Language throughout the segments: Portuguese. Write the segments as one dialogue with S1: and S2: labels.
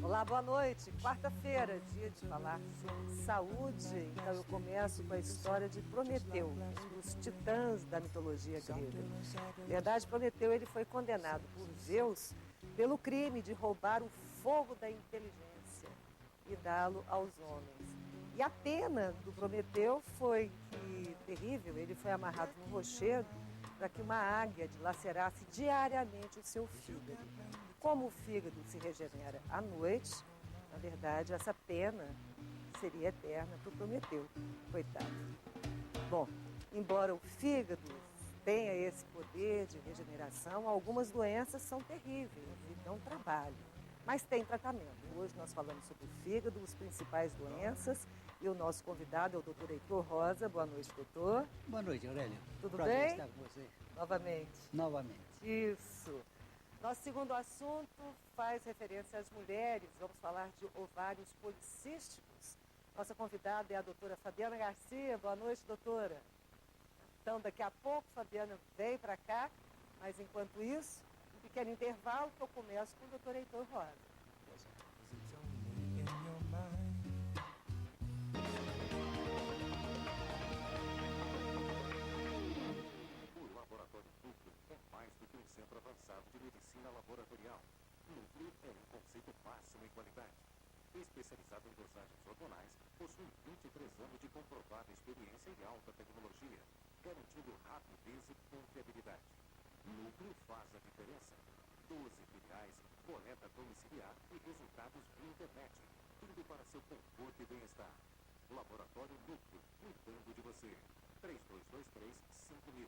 S1: Olá, boa noite. Quarta-feira, dia de falar sobre saúde. Então eu começo com a história de Prometeu, um dos titãs da mitologia grega. Na verdade, Prometeu ele foi condenado por Zeus pelo crime de roubar o fogo da inteligência e dá-lo aos homens. E a pena do Prometeu foi terrível. Ele foi amarrado no rochedo para que uma águia dilacerasse diariamente o seu fígado. Como o fígado se regenera à noite, na verdade, essa pena seria eterna para o Prometeu, coitado. Bom, embora o fígado tenha esse poder de regeneração, algumas doenças são terríveis e dão trabalho, mas tem tratamento. Hoje nós falamos sobre o fígado, as principais doenças, e o nosso convidado é o doutor Heitor Rosa. Boa noite, doutor.
S2: Boa noite, Aurélia.
S1: Tudo
S2: Prazer
S1: bem?
S2: estar com você.
S1: Novamente. Isso. Nosso segundo assunto faz referência às mulheres. Vamos falar de ovários policísticos. Nossa convidada é a doutora Fabiana Garcia. Boa noite, doutora. Então, daqui a pouco, Fabiana vem para cá, mas enquanto isso, um pequeno intervalo que eu começo com o doutor Heitor Rosa.
S3: Centro Avançado de Medicina Laboratorial. Núcleo é um conceito máximo em qualidade. Especializado em dosagens hormonais, possui 23 anos de comprovada experiência e alta tecnologia, garantindo rapidez e confiabilidade. Núcleo faz a diferença. 12 filiais, coleta domiciliar e resultados via internet. Tudo para seu conforto e bem-estar. Laboratório Núcleo, cuidando de você. 3223-5000.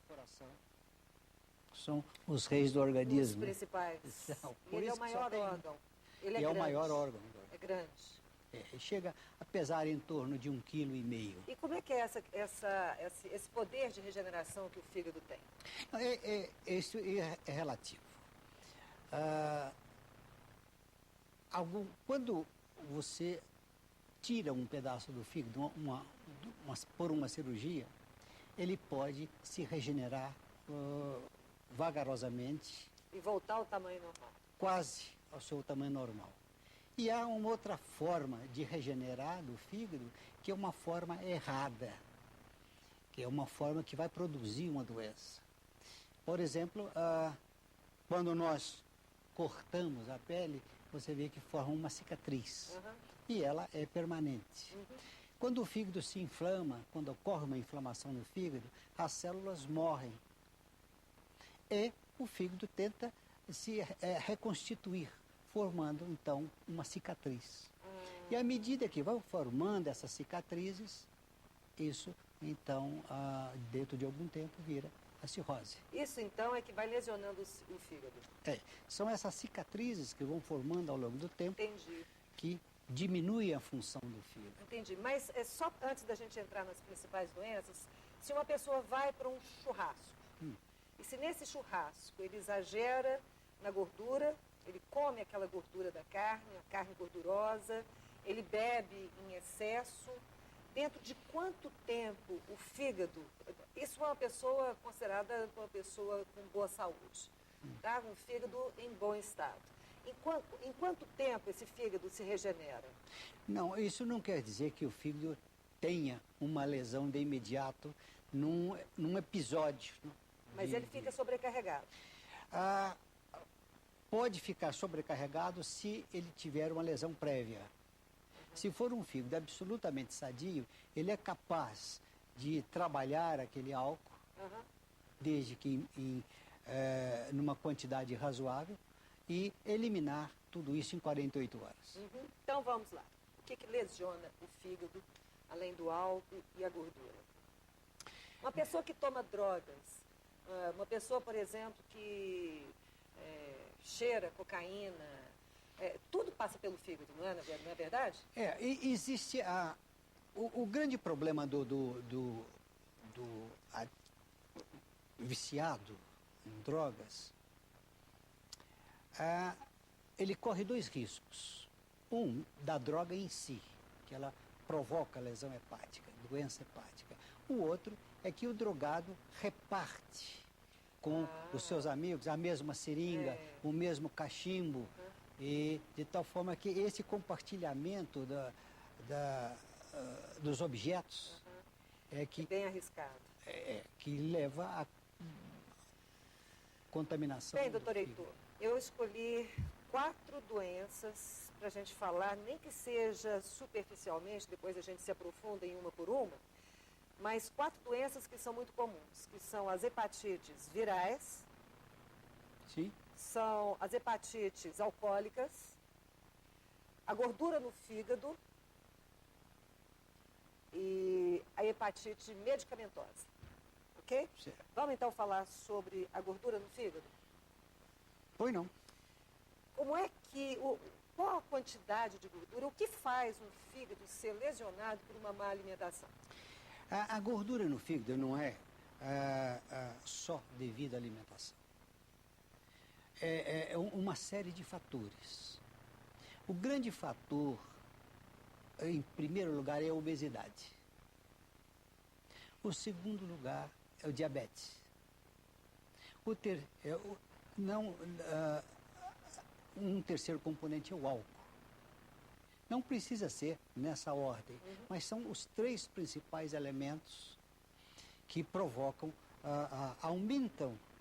S2: Coração são os reis do organismo.
S1: Os principais.
S2: Então,
S1: E ele é o maior órgão. Ele é grande.
S2: O maior órgão.
S1: É grande.
S2: Chega a pesar em torno de 1,5 kg.
S1: E como é que é esse poder de regeneração que o fígado tem?
S2: Isso é relativo. Quando você tira um pedaço do fígado por uma cirurgia, ele pode se regenerar vagarosamente.
S1: E voltar ao tamanho normal.
S2: Quase ao seu tamanho normal. E há uma outra forma de regenerar do fígado, que é uma forma errada, que é uma forma que vai produzir uma doença. Por exemplo, quando nós cortamos a pele, você vê que forma uma cicatriz. Uhum. E ela é permanente. Uhum. Quando o fígado se inflama, quando ocorre uma inflamação no fígado, as células morrem. E o fígado tenta se reconstituir, formando, então, uma cicatriz. E à medida que vão formando essas cicatrizes, isso, então, dentro de algum tempo, vira a cirrose.
S1: Isso, então, é que vai lesionando o fígado?
S2: São essas cicatrizes que vão formando ao longo do tempo.
S1: Entendi.
S2: Que diminui a função do fígado.
S1: Entendi, mas é só antes da gente entrar nas principais doenças, se uma pessoa vai para um churrasco E se nesse churrasco ele exagera na gordura, ele come aquela gordura da carne, a carne gordurosa, ele bebe em excesso, dentro de quanto tempo o fígado, isso é uma pessoa considerada uma pessoa com boa saúde, tá? Um fígado em bom estado. Em quanto tempo esse fígado se regenera?
S2: Não, isso não quer dizer que o fígado tenha uma lesão de imediato num episódio.
S1: Mas ele fica sobrecarregado.
S2: Pode ficar sobrecarregado se ele tiver uma lesão prévia. Se for um fígado absolutamente sadio, ele é capaz de trabalhar aquele álcool, desde que numa quantidade razoável, e eliminar tudo isso em 48 horas.
S1: Então vamos lá. O que lesiona o fígado, além do álcool e a gordura? Uma pessoa que toma drogas, uma pessoa, por exemplo, que cheira cocaína, tudo passa pelo fígado, não é verdade?
S2: Existe o grande problema do viciado em drogas. Ele corre dois riscos. Um, da droga em si, que ela provoca lesão hepática, doença hepática. O outro é que o drogado reparte com os seus amigos a mesma seringa, o mesmo cachimbo, e de tal forma que esse compartilhamento dos objetos é
S1: bem arriscado.
S2: Que leva à contaminação.
S1: Bem, doutor Heitor, eu escolhi 4 doenças para a gente falar, nem que seja superficialmente, depois a gente se aprofunda em uma por uma, mas 4 doenças que são muito comuns, que são as hepatites virais,
S2: Sim.
S1: são as hepatites alcoólicas, a gordura no fígado e a hepatite medicamentosa. Ok?
S2: Certo.
S1: Vamos então falar sobre a gordura no fígado?
S2: Pois não.
S1: Como é que, qual a quantidade de gordura, o que faz um fígado ser lesionado por uma má alimentação?
S2: A gordura no fígado não é só devido à alimentação. É uma série de fatores. O grande fator, em primeiro lugar, é a obesidade. O segundo lugar é o diabetes. Um terceiro componente é o álcool. Não precisa ser nessa ordem, mas são os 3 principais elementos que provocam,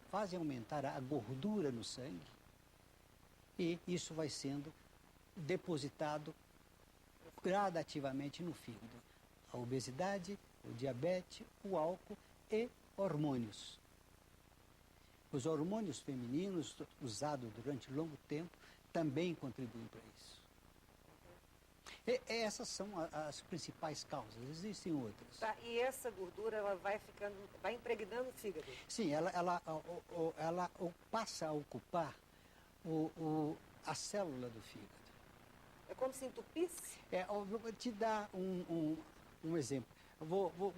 S2: fazem aumentar a gordura no sangue, e isso vai sendo depositado gradativamente no fígado. A obesidade, o diabetes, o álcool e hormônios. Os hormônios femininos, usados durante longo tempo, também contribuem para isso. Essas são as principais causas, existem outras.
S1: Tá, e essa gordura ela vai impregnando o fígado?
S2: Sim, ela passa a ocupar a célula do fígado.
S1: É como se entupisse?
S2: Eu vou te dar um exemplo.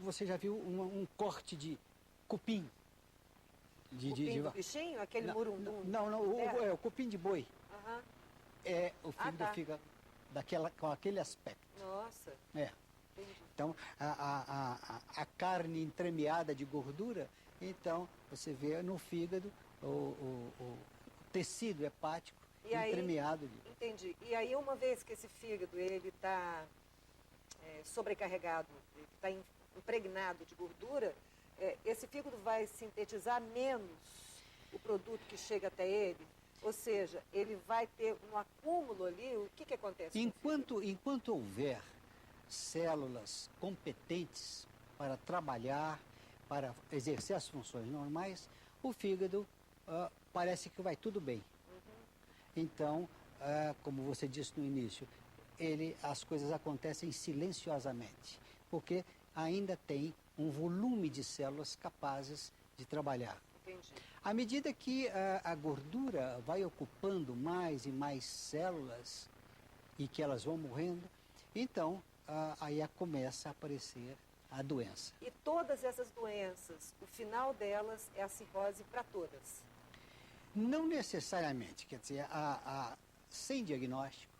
S2: Você já viu um corte de cupim?
S1: Cupim do bichinho? Aquele murundum?
S2: Não, o cupim de boi. O fígado fica com aquele aspecto.
S1: Nossa. Entendi.
S2: Então, a carne entremeada de gordura, então, você vê no fígado o tecido hepático entremeado.
S1: Entendi. E aí, uma vez que esse fígado ele está sobrecarregado, ele está impregnado de gordura, esse fígado vai sintetizar menos o produto que chega até ele? Ou seja, ele vai ter um acúmulo ali, o que acontece?
S2: Enquanto houver células competentes para trabalhar, para exercer as funções normais, o fígado parece que vai tudo bem. Então, como você disse no início, as coisas acontecem silenciosamente, porque ainda tem um volume de células capazes de trabalhar.
S1: Entendi.
S2: À medida que a gordura vai ocupando mais e mais células e que elas vão morrendo, então aí começa a aparecer a doença.
S1: E todas essas doenças, o final delas é a cirrose para todas?
S2: Não necessariamente, quer dizer, sem diagnóstico,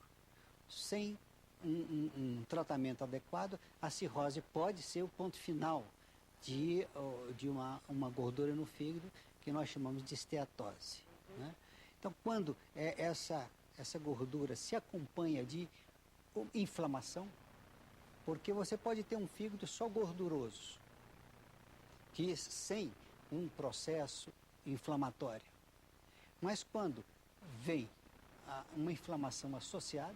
S2: sem um tratamento adequado, a cirrose pode ser o ponto final de uma gordura no fígado que nós chamamos de esteatose. Né? Então, quando essa gordura se acompanha de inflamação, porque você pode ter um fígado só gorduroso, que sem um processo inflamatório. Mas quando vem uma inflamação associada,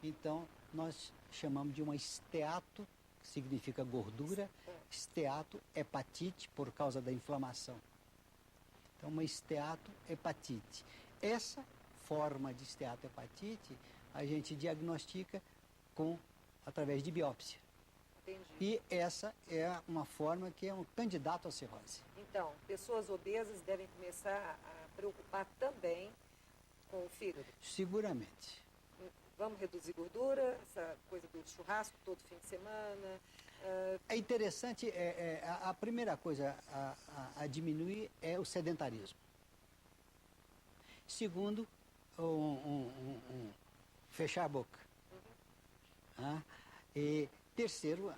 S2: então nós chamamos de uma esteato, que significa gordura, esteato hepatite por causa da inflamação. Então, uma esteatohepatite. Essa forma de esteatohepatite a gente diagnostica através de biópsia.
S1: Entendi.
S2: E essa é uma forma que é um candidato à cirrose.
S1: Então, pessoas obesas devem começar a preocupar também com o fígado.
S2: Seguramente.
S1: Vamos reduzir gordura, essa coisa do churrasco todo fim de semana.
S2: É interessante, a primeira coisa a diminuir é o sedentarismo. Segundo, fechar a boca. E terceiro,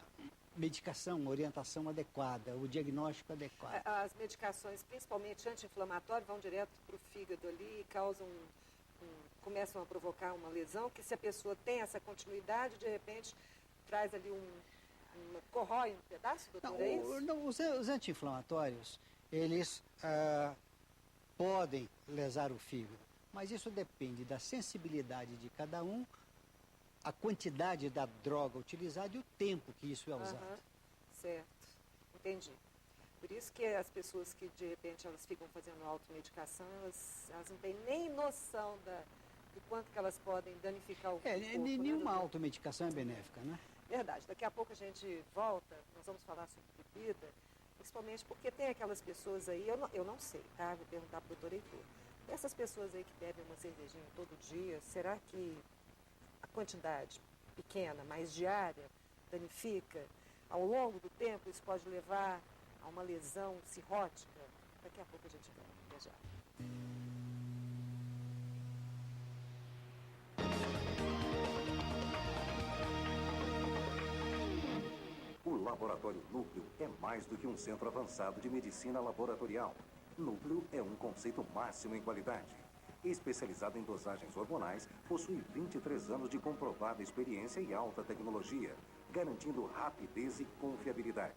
S2: medicação, orientação adequada, o diagnóstico adequado.
S1: As medicações, principalmente anti-inflamatórias, vão direto para o fígado ali e começam a provocar uma lesão, que se a pessoa tem essa continuidade, de repente traz ali corrói um pedaço, doutor, é isso?
S2: Não, os anti-inflamatórios, eles podem lesar o fígado, mas isso depende da sensibilidade de cada um, a quantidade da droga utilizada e o tempo que isso é usado.
S1: Certo, entendi. Por isso que as pessoas que, de repente, elas ficam fazendo automedicação, elas não têm nem noção do quanto que elas podem danificar o corpo.
S2: Nenhuma automedicação é benéfica, né?
S1: Verdade. Daqui a pouco a gente volta, nós vamos falar sobre bebida, principalmente porque tem aquelas pessoas aí, eu não sei, tá? Vou perguntar para o doutor Heitor. Essas pessoas aí que bebem uma cervejinha todo dia, será que a quantidade pequena, mais diária, danifica? Ao longo do tempo, isso pode levar a uma lesão cirrótica? Daqui a pouco a gente vai já.
S3: O Laboratório Núcleo é mais do que um centro avançado de medicina laboratorial. Núcleo é um conceito máximo em qualidade. Especializado em dosagens hormonais, possui 23 anos de comprovada experiência e alta tecnologia, garantindo rapidez e confiabilidade.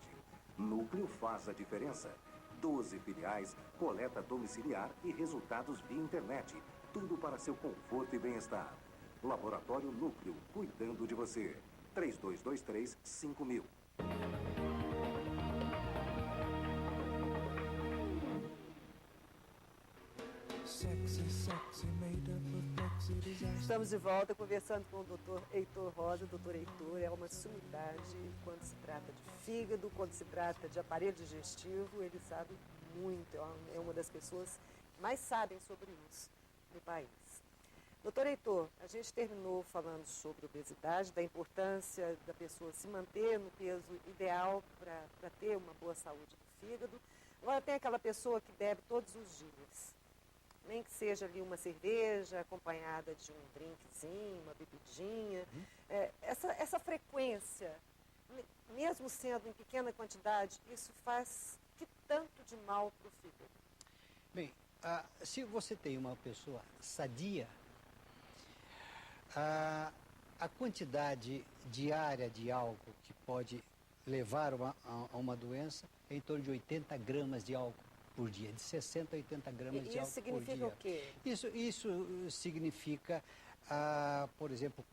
S3: Núcleo faz a diferença. 12 filiais, coleta domiciliar e resultados via internet. Tudo para seu conforto e bem-estar. Laboratório Núcleo, cuidando de você. 3223-5000.
S1: Estamos de volta conversando com o doutor Heitor Rosa. O doutor Heitor é uma sumidade quando se trata de fígado, quando se trata de aparelho digestivo, ele sabe muito, é uma das pessoas que mais sabem sobre isso no país. Doutor Heitor, a gente terminou falando sobre obesidade, da importância da pessoa se manter no peso ideal para ter uma boa saúde do fígado. Agora tem aquela pessoa que bebe todos os dias, nem que seja ali uma cerveja acompanhada de um drinkzinho, uma bebidinha. Essa frequência, mesmo sendo em pequena quantidade, isso faz que tanto de mal para o fígado?
S2: Bem, se você tem uma pessoa sadia, a quantidade diária de álcool que pode levar a uma doença é em torno de 80 gramas de álcool por dia, de 60 a 80 gramas de álcool por dia.
S1: Isso significa o quê?
S2: Isso significa, por exemplo,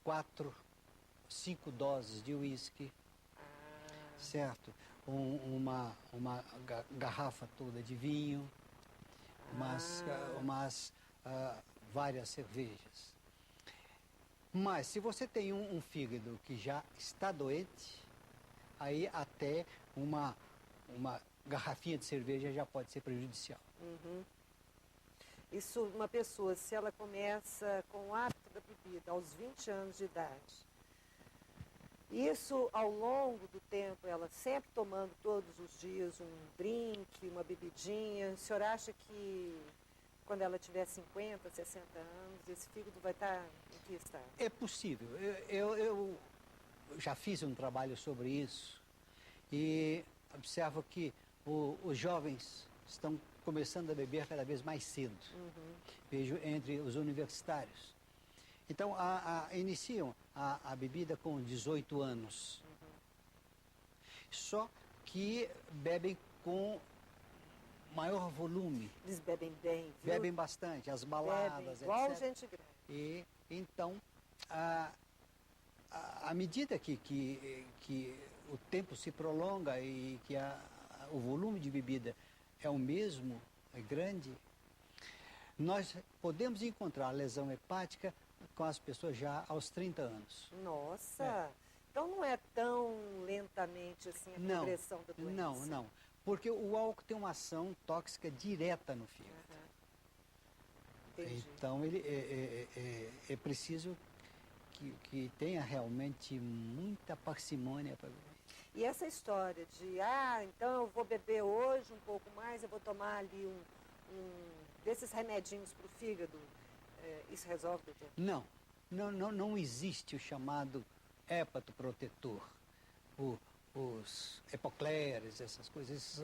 S2: 5 doses de uísque, certo? Uma garrafa toda de vinho, várias cervejas. Mas se você tem um fígado que já está doente, aí até uma garrafinha de cerveja já pode ser prejudicial.
S1: Isso, uma pessoa, se ela começa com o hábito da bebida aos 20 anos de idade, Isso, ao longo do tempo, ela sempre tomando todos os dias um drink, uma bebidinha. O senhor acha que quando ela tiver 50, 60 anos, esse fígado vai estar em que estado?
S2: É possível. Eu já fiz um trabalho sobre isso e observo que os jovens estão começando a beber cada vez mais cedo. Vejo entre os universitários. Então, iniciam a bebida com 18 anos. Só que bebem com maior volume.
S1: Eles bebem bem, viu?
S2: Bebem bastante, as baladas,
S1: Bebem igual
S2: etc.
S1: gente grande.
S2: E, então, à medida que o tempo se prolonga e que o volume de bebida é o mesmo, é grande, nós podemos encontrar lesão hepática com as pessoas já aos 30 anos.
S1: Nossa! Então não é tão lentamente assim a progressão da doença.
S2: Não. Porque o álcool tem uma ação tóxica direta no fígado.
S1: Entendi.
S2: Então, ele é preciso que tenha realmente muita parcimônia para beber.
S1: E essa história de, então eu vou beber hoje um pouco mais, eu vou tomar ali um desses remedinhos para o fígado, isso resolve, doutor?
S2: Não existe o chamado hepatoprotetor, os epocleres, essas coisas.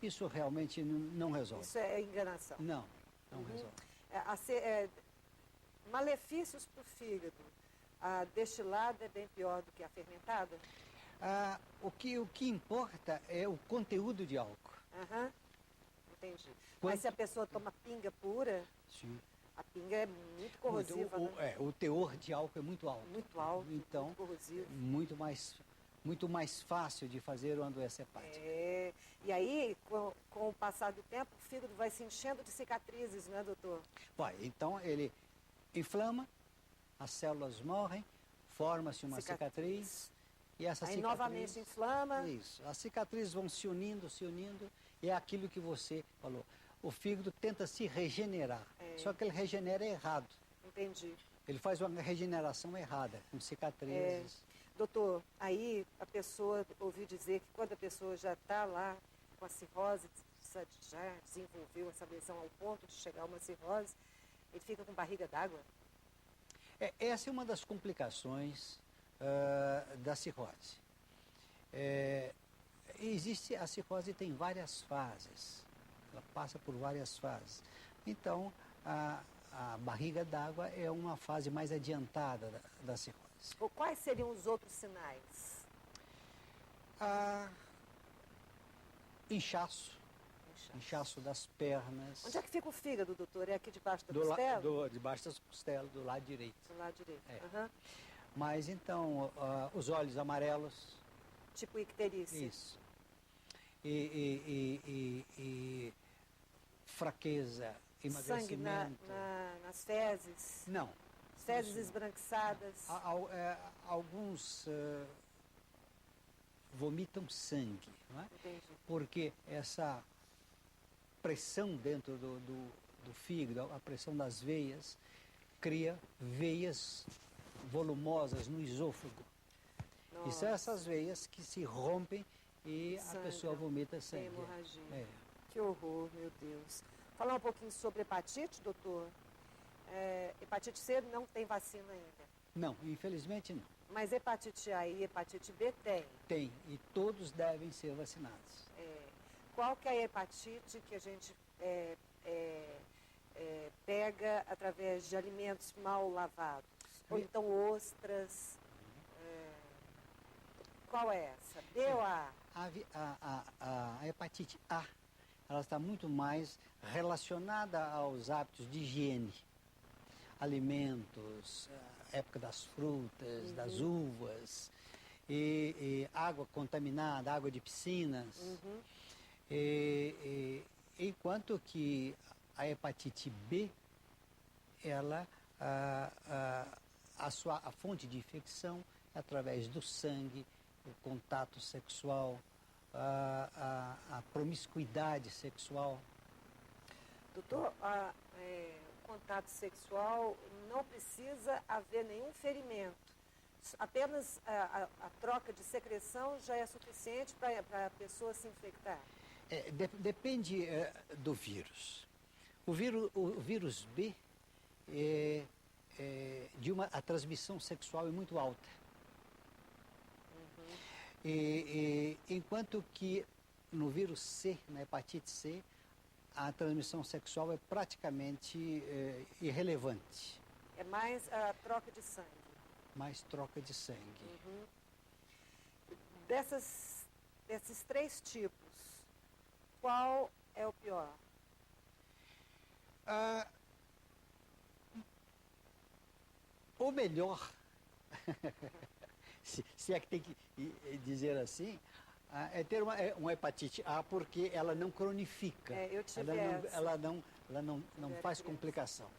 S2: Isso realmente não resolve.
S1: Isso é enganação.
S2: Não resolve.
S1: Malefícios para o fígado. A destilada é bem pior do que a fermentada?
S2: O que importa é o conteúdo de álcool.
S1: Entendi. Mas se a pessoa toma pinga pura,
S2: sim,
S1: a pinga é muito corrosiva, né?
S2: O teor de álcool é muito alto.
S1: Muito alto,
S2: então,
S1: muito corrosivo.
S2: Muito mais fácil de fazer uma doença hepática.
S1: E aí, com o passar do tempo, o fígado vai se enchendo de cicatrizes, não é, doutor?
S2: Vai, então ele inflama, as células morrem, forma-se uma cicatriz e essa
S1: aí
S2: cicatriz...
S1: novamente inflama.
S2: Isso, as cicatrizes vão se unindo, e é aquilo que você falou. O fígado tenta se regenerar, só que ele regenera errado.
S1: Entendi.
S2: Ele faz uma regeneração errada, com cicatrizes.
S1: Doutor, aí a pessoa, ouviu dizer que quando a pessoa já está lá com a cirrose, já desenvolveu essa lesão ao ponto de chegar a uma cirrose, ele fica com barriga d'água?
S2: Essa é uma das complicações da cirrose. A cirrose tem várias fases, ela passa por várias fases. Então, a barriga d'água é uma fase mais adiantada da cirrose.
S1: Ou quais seriam os outros sinais?
S2: Inchaço das pernas.
S1: Onde é que fica o fígado, doutor? É aqui debaixo da costela?
S2: Debaixo das costelas, do lado direito.
S1: Do lado direito.
S2: Mas então, os olhos amarelos.
S1: Tipo icterícia.
S2: Isso. E fraqueza, emagrecimento.
S1: Sangue nas fezes?
S2: Não.
S1: Fezes esbranquiçadas?
S2: Alguns vomitam sangue, não é?
S1: Entendi.
S2: Porque essa pressão dentro do fígado, a pressão das veias, cria veias volumosas no esôfago.
S1: Nossa.
S2: E são essas veias que se rompem e a pessoa vomita sangue.
S1: Tem hemorragia. Que horror, meu Deus. Falar um pouquinho sobre hepatite, doutor. Hepatite C não tem vacina ainda.
S2: Não, infelizmente não.
S1: Mas hepatite A e hepatite B tem?
S2: Tem, e todos devem ser vacinados.
S1: Qual que é a hepatite que a gente pega através de alimentos mal lavados? Ou então ostras? Qual é essa? B ou A?
S2: A hepatite A, ela está muito mais relacionada aos hábitos de higiene. Alimentos, época das frutas, das uvas, e água contaminada, água de piscinas. Enquanto que a hepatite B, ela, a fonte de infecção é através do sangue, o contato sexual, a promiscuidade sexual.
S1: Doutor, contato sexual não precisa haver nenhum ferimento. Apenas a troca de secreção já é suficiente para a pessoa se infectar?
S2: Depende do vírus. O vírus B, a transmissão sexual é muito alta. Enquanto que no vírus C, na hepatite C, a transmissão sexual é praticamente irrelevante.
S1: É mais a troca de sangue?
S2: Mais troca de sangue.
S1: Desses 3 tipos, qual é o pior?
S2: O melhor, se é que tem que dizer assim, é ter uma hepatite A, porque ela não cronifica.
S1: Eu tive
S2: ela não faz complicação.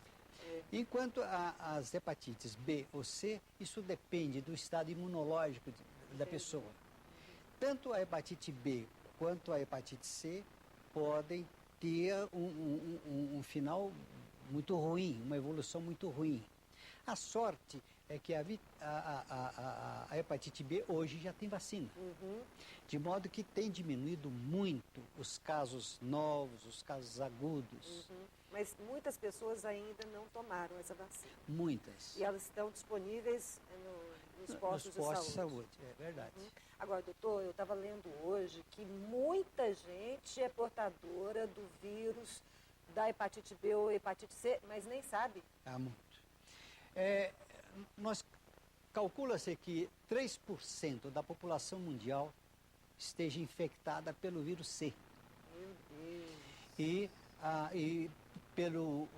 S2: Enquanto as hepatites B ou C, isso depende do estado imunológico da pessoa. Tanto a hepatite B quanto a hepatite C podem ter um final muito ruim, uma evolução muito ruim. A sorte é que a hepatite B hoje já tem vacina. De modo que tem diminuído muito os casos novos, os casos agudos.
S1: Mas muitas pessoas ainda não tomaram essa vacina.
S2: Muitas.
S1: E elas estão disponíveis nos postos
S2: de saúde. É verdade.
S1: Agora, doutor, eu estava lendo hoje que muita gente é portadora do vírus da hepatite B ou hepatite C, mas nem sabe.
S2: Muito. Calcula-se que 3% da população mundial esteja infectada pelo vírus C.
S1: Meu Deus.
S2: E pelo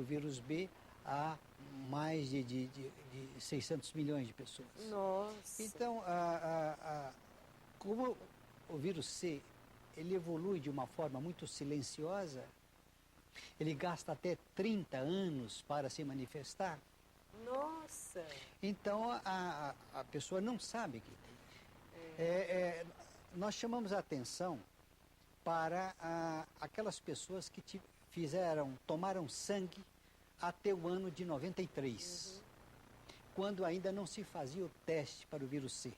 S2: vírus B há mais de 600 milhões de pessoas.
S1: Nossa.
S2: Então, como o vírus C ele evolui de uma forma muito silenciosa, ele gasta até 30 anos para se manifestar.
S1: Nossa!
S2: Então, a pessoa não sabe que tem. Nós chamamos a atenção para aquelas pessoas que tomaram sangue até o ano de 93, quando ainda não se fazia o teste para o vírus C.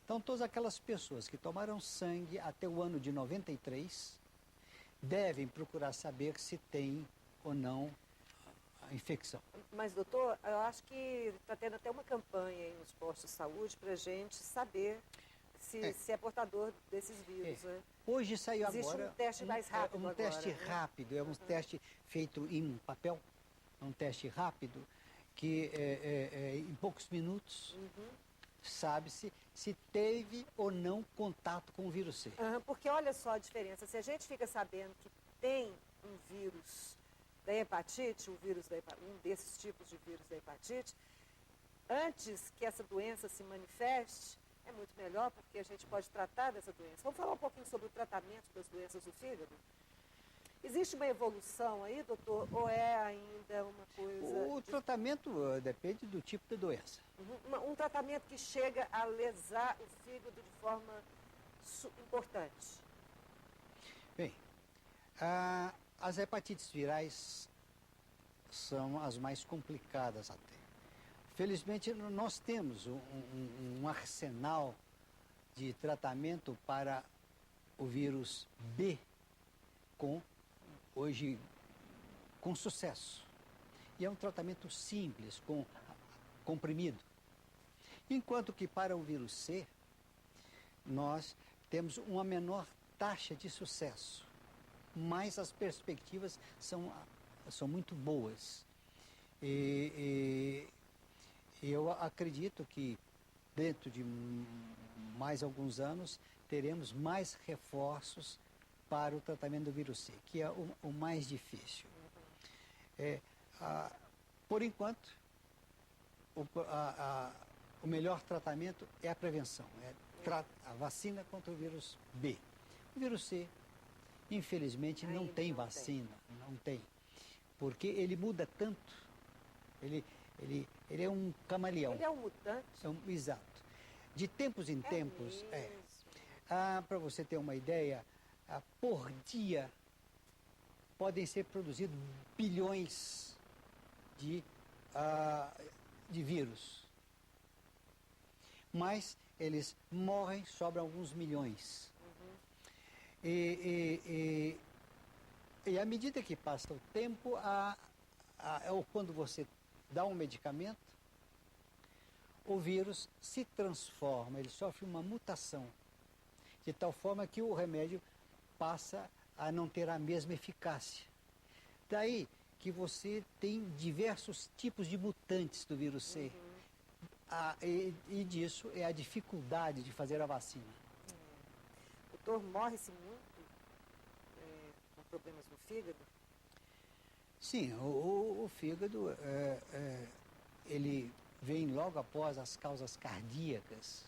S2: Então, todas aquelas pessoas que tomaram sangue até o ano de 93 devem procurar saber se tem ou não a infecção.
S1: Mas, doutor, eu acho que está tendo até uma campanha aí nos postos de saúde para a gente saber se é portador desses vírus. Né?
S2: Hoje saiu
S1: Existe
S2: agora
S1: um teste mais rápido
S2: um teste
S1: agora,
S2: rápido, é um teste feito em papel, é um teste rápido que em poucos minutos sabe-se se teve ou não contato com o vírus C.
S1: Porque olha só a diferença, se a gente fica sabendo que tem um vírus da hepatite, um desses tipos de vírus da hepatite, antes que essa doença se manifeste, é muito melhor porque a gente pode tratar dessa doença. Vamos falar um pouquinho sobre o tratamento das doenças do fígado? Existe uma evolução aí, doutor, ou é ainda uma coisa...
S2: O tratamento depende do tipo de doença.
S1: Um tratamento que chega a lesar o fígado de forma importante.
S2: Bem, as hepatites virais são as mais complicadas até. Felizmente, nós temos um arsenal de tratamento para o vírus B hoje com sucesso. E é um tratamento simples, com comprimido. Enquanto que para o vírus C, nós temos uma menor taxa de sucesso, mas as perspectivas são muito boas. Eu acredito que dentro de mais alguns anos teremos mais reforços para o tratamento do vírus C, que é o mais difícil. Por enquanto, o melhor tratamento é a prevenção, a vacina contra o vírus B. O vírus C, infelizmente, não tem vacina, não tem, porque ele muda tanto, ele é um camaleão.
S1: Ele é um mutante?
S2: Exato. De tempos em tempos, para você ter uma ideia, por dia podem ser produzidos bilhões de vírus. mas eles morrem, sobram alguns milhões. E à medida que passa o tempo, ou quando você dá um medicamento, o vírus se transforma, ele sofre uma mutação, de tal forma que o remédio passa a não ter a mesma eficácia. Daí que você tem diversos tipos de mutantes do vírus C. E disso é a dificuldade de fazer a vacina.
S1: O doutor, morre-se muito com problemas no fígado?
S2: Sim, o fígado, ele vem logo após as causas cardíacas,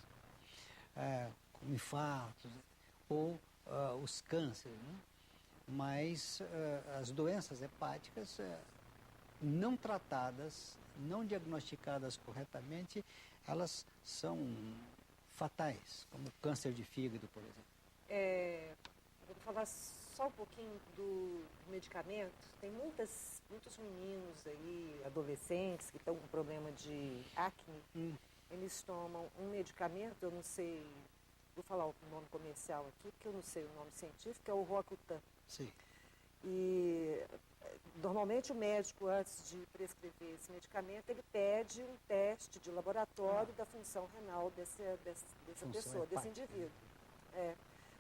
S2: como infartos ou os cânceres, né? Mas as doenças hepáticas não tratadas, não diagnosticadas corretamente, elas são fatais, como o câncer de fígado, por exemplo.
S1: Vou falar só um pouquinho do medicamento. Tem muitos meninos aí, adolescentes, que estão com problema de acne. Eles tomam um medicamento, eu não sei, vou falar o nome comercial aqui, porque eu não sei o nome científico, é o Roacutan.
S2: Sim.
S1: E normalmente o médico, antes de prescrever esse medicamento, ele pede um teste de laboratório da função renal dessa pessoa, desse indivíduo.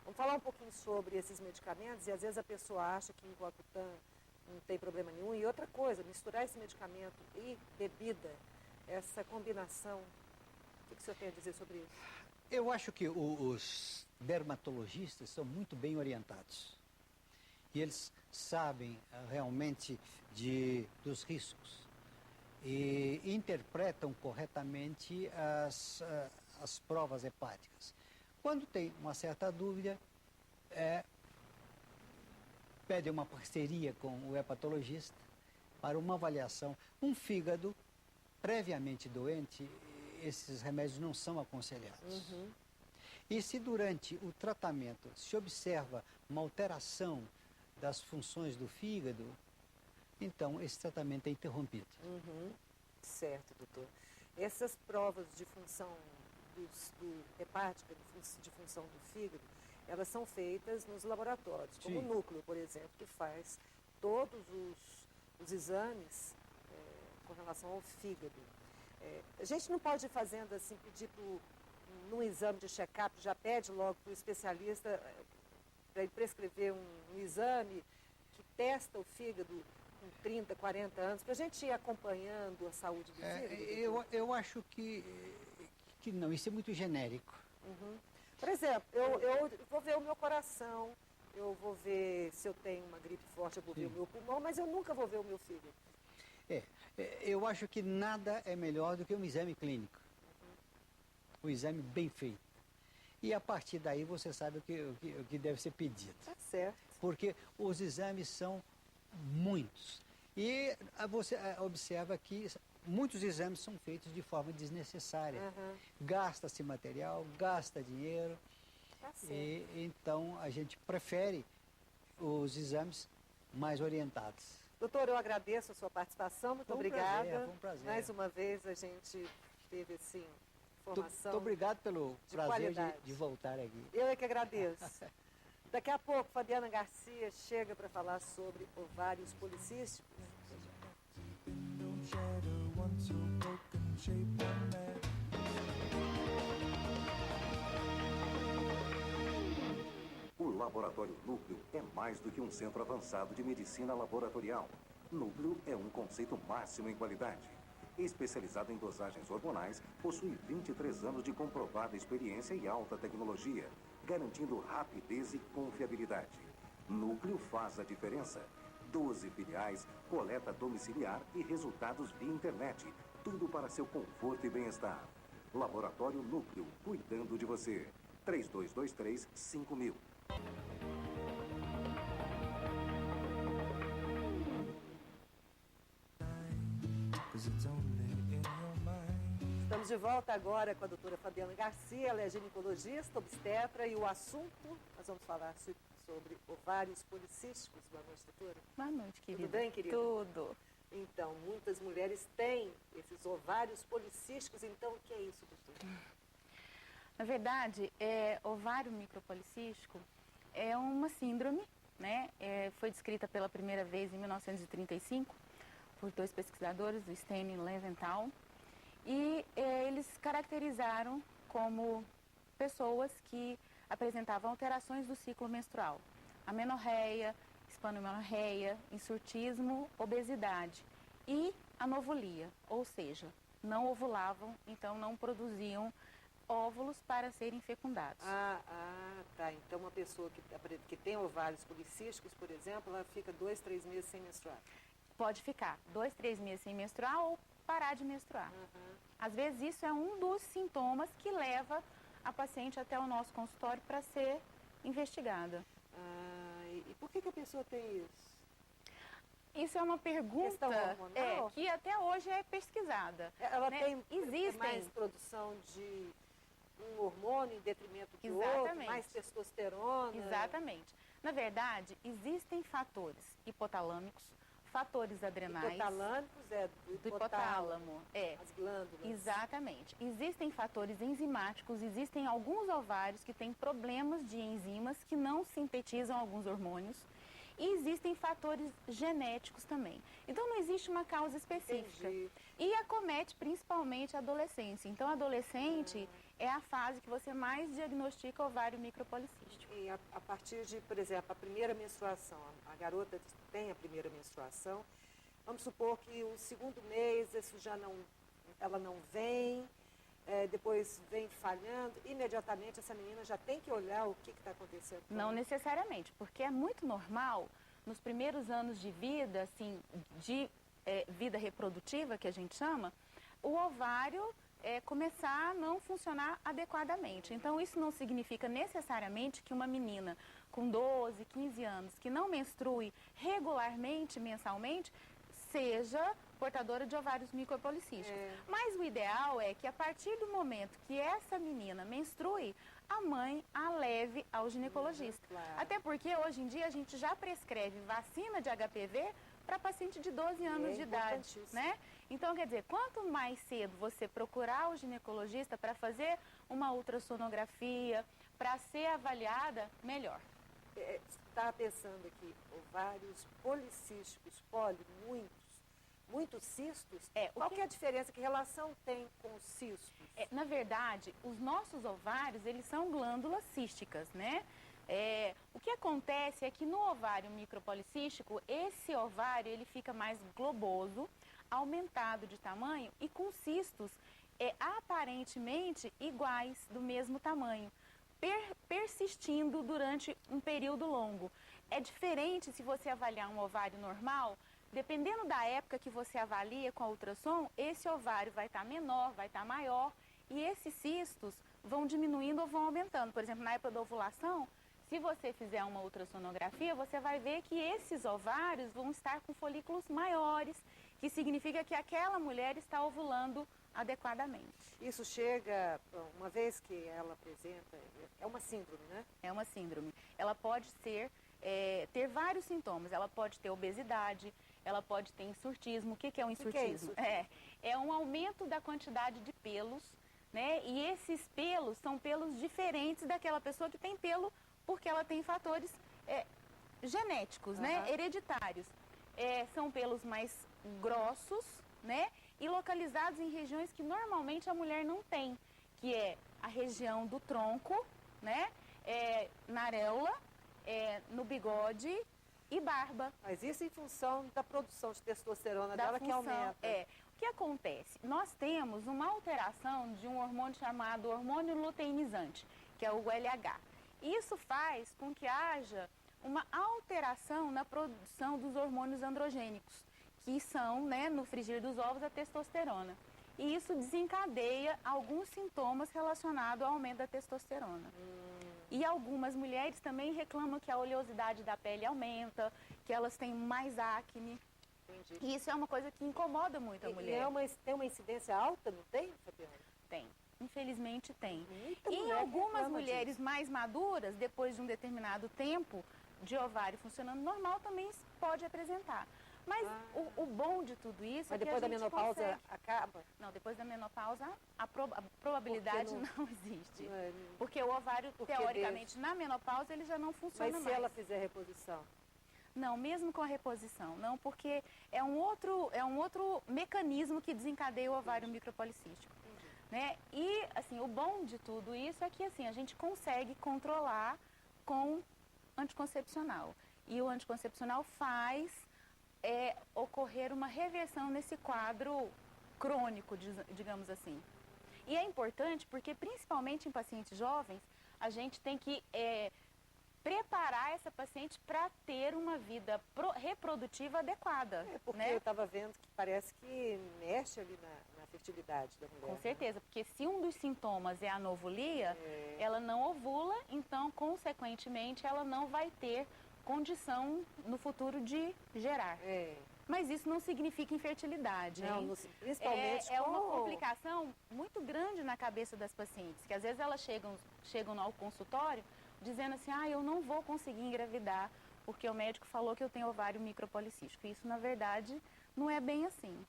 S1: Vamos falar um pouquinho sobre esses medicamentos, e às vezes a pessoa acha que o Roacutan não tem problema nenhum. E outra coisa, misturar esse medicamento e bebida, essa combinação, o que o senhor tem a dizer sobre isso?
S2: Eu acho que os dermatologistas são muito bem orientados. E eles sabem realmente dos riscos e interpretam corretamente as provas hepáticas. Quando tem uma certa dúvida, pede uma parceria com o hepatologista para uma avaliação. Um fígado previamente doente, esses remédios não são aconselhados. E se durante o tratamento se observa uma alteração das funções do fígado, então esse tratamento é interrompido.
S1: Certo, doutor. Essas provas de função hepática, de função do fígado, elas são feitas nos laboratórios, como o núcleo, por exemplo, que faz todos os exames com relação ao fígado. A gente não pode ir fazendo assim, pedir num exame de check-up, já pede logo para o especialista para ele prescrever um exame que testa o fígado com 30, 40 anos, para a gente ir acompanhando a saúde do fígado?
S2: Eu acho que não, isso é muito genérico.
S1: Por exemplo, eu vou ver o meu coração, eu vou ver se eu tenho uma gripe forte, eu vou ver o meu pulmão, mas eu nunca vou ver o meu fígado.
S2: Eu acho que nada é melhor do que um exame clínico. Um exame bem feito. E a partir daí você sabe o que deve ser pedido.
S1: Tá certo.
S2: Porque os exames são muitos. E você observa que muitos exames são feitos de forma desnecessária. Gasta-se material, gasta dinheiro.
S1: Tá certo.
S2: E então a gente prefere os exames mais orientados.
S1: Doutor, eu agradeço a sua participação, muito obrigada.
S2: Foi um prazer.
S1: Mais uma vez a gente teve, assim, informação.
S2: Muito obrigado pelo prazer
S1: qualidade.
S2: de voltar aqui.
S1: Eu é que agradeço. Daqui a pouco, Fabiana Garcia chega para falar sobre ovários policísticos.
S3: O Laboratório Núcleo é mais do que um centro avançado de medicina laboratorial. Núcleo é um conceito máximo em qualidade. Especializado em dosagens hormonais, possui 23 anos de comprovada experiência e alta tecnologia, garantindo rapidez e confiabilidade. Núcleo faz a diferença. 12 filiais, coleta domiciliar e resultados via internet. Tudo para seu conforto e bem-estar. Laboratório Núcleo, cuidando de você. 3223-5000.
S1: Estamos de volta agora com a doutora Fabiana Garcia, ela é ginecologista, obstetra, e o assunto, nós vamos falar sobre ovários policísticos. Boa noite, doutora.
S4: Boa noite, querida.
S1: Tudo bem, querida?
S4: Tudo.
S1: Então, muitas mulheres têm esses ovários policísticos, então o que é isso, doutora?
S4: Na verdade, ovário micropolicístico é uma síndrome, né? Foi descrita pela primeira vez em 1935 por dois pesquisadores, o Stein e Leventhal, e eles caracterizaram como pessoas que apresentavam alterações do ciclo menstrual, amenorreia, hispanomenorreia, insurtismo, obesidade e anovolia, ou seja, não ovulavam, então não produziam óvulos para serem fecundados.
S1: Tá. Então uma pessoa que tem ovários policísticos, por exemplo, ela fica 2, 3 meses sem menstruar.
S4: Pode ficar 2, 3 meses sem menstruar ou parar de menstruar. Às vezes isso é um dos sintomas que leva a paciente até o nosso consultório para ser investigada.
S1: E por que a pessoa tem isso?
S4: Isso é uma pergunta que até hoje é pesquisada.
S1: Ela
S4: né?
S1: tem mais produção de um hormônio em detrimento do outro, mais testosterona?
S4: Exatamente. Na verdade, existem fatores hipotalâmicos, fatores adrenais.
S1: Hipotalâmicos do hipotálamo, as glândulas.
S4: Exatamente. Existem fatores enzimáticos, existem alguns ovários que têm problemas de enzimas que não sintetizam alguns hormônios. E existem fatores genéticos também. Então, não existe uma causa específica.
S1: Entendi.
S4: E acomete principalmente a adolescência. Então, a adolescente é a fase que você mais diagnostica ovário micropolicístico.
S1: E a partir de, por exemplo, a primeira menstruação, a garota tem a primeira menstruação, vamos supor que o segundo mês ela não vem, depois vem falhando, imediatamente essa menina já tem que olhar o que está acontecendo.
S4: Não necessariamente, porque é muito normal, nos primeiros anos de vida, assim, de vida reprodutiva, que a gente chama, o ovário começar a não funcionar adequadamente. Então, isso não significa necessariamente que uma menina com 12, 15 anos, que não menstrue regularmente, mensalmente, seja portadora de ovários micropolicísticos. Mas o ideal é que a partir do momento que essa menina menstrue, a mãe a leve ao ginecologista.
S1: Claro.
S4: Até porque hoje em dia a gente já prescreve vacina de HPV para paciente de 12 anos de idade, né? Então, quer dizer, quanto mais cedo você procurar o ginecologista para fazer uma ultrassonografia, para ser avaliada, melhor.
S1: Estava pensando aqui, ovários policísticos, muitos cistos. Qual que é a diferença? Que relação tem com os cistos?
S4: Na verdade, os nossos ovários, eles são glândulas císticas, né? O que acontece é que no ovário micropolicístico, esse ovário ele fica mais globoso, aumentado de tamanho e com cistos aparentemente iguais, do mesmo tamanho, persistindo durante um período longo. É diferente se você avaliar um ovário normal, dependendo da época que você avalia com a ultrassom, esse ovário vai estar menor, vai estar maior e esses cistos vão diminuindo ou vão aumentando. Por exemplo, na época da ovulação, se você fizer uma ultrassonografia, você vai ver que esses ovários vão estar com folículos maiores, que significa que aquela mulher está ovulando adequadamente.
S1: Isso chega, uma vez que ela apresenta, é uma síndrome, né?
S4: É uma síndrome. Ela pode ter vários sintomas. Ela pode ter obesidade, ela pode ter insurtismo. O que é um insurtismo? É um aumento da quantidade de pelos, né? E esses pelos são pelos diferentes daquela pessoa que tem pelo, porque ela tem fatores genéticos, né? Hereditários. São pelos mais grossos, né? E localizados em regiões que normalmente a mulher não tem, que é a região do tronco, né? Na areola, no bigode e barba.
S1: Mas isso em função da produção de testosterona dela que aumenta.
S4: O que acontece? Nós temos uma alteração de um hormônio chamado hormônio luteinizante, que é o LH. Isso faz com que haja uma alteração na produção dos hormônios androgênicos, que são, né, no frigir dos ovos, a testosterona. E isso desencadeia alguns sintomas relacionados ao aumento da testosterona. E algumas mulheres também reclamam que a oleosidade da pele aumenta, que elas têm mais acne.
S1: Entendi.
S4: E isso é uma coisa que incomoda muito a mulher.
S1: Tem uma incidência alta, não tem, Fabiana?
S4: Tem. Infelizmente tem.
S1: Muita
S4: E em
S1: mulher
S4: algumas
S1: reclama
S4: mulheres
S1: disso.
S4: mais maduras, depois de um determinado tempo de ovário funcionando normal, também pode apresentar. Mas o bom de tudo isso
S1: Mas
S4: é que
S1: depois
S4: a
S1: da
S4: gente
S1: menopausa
S4: consegue...
S1: acaba?
S4: Não, depois da menopausa a probabilidade não existe.
S1: Não é-
S4: Porque o ovário,
S1: Porque
S4: teoricamente, na menopausa ele já não funciona
S1: Mas se
S4: mais.
S1: ela fizer reposição?
S4: Não, mesmo com a reposição, não, porque é um outro mecanismo que desencadeia o ovário micropolicístico, né? E, assim, o bom de tudo isso é que, assim, a gente consegue controlar com anticoncepcional. E o anticoncepcional faz ocorrer uma reversão nesse quadro crônico, digamos assim. E é importante porque, principalmente em pacientes jovens, a gente tem que preparar essa paciente para ter uma vida reprodutiva adequada.
S1: Porque
S4: né?
S1: eu estava vendo que parece que mexe ali na fertilidade da mulher.
S4: Com
S1: né?
S4: certeza, porque se um dos sintomas é a anovulia, ela não ovula, então, consequentemente, ela não vai ter condição no futuro de gerar. Mas isso não significa infertilidade,
S1: Não,
S4: hein?
S1: principalmente
S4: É uma
S1: com-
S4: complicação muito grande na cabeça das pacientes, que às vezes elas chegam ao consultório dizendo assim, eu não vou conseguir engravidar porque o médico falou que eu tenho ovário micropolicístico. Isso, na verdade, não é bem assim.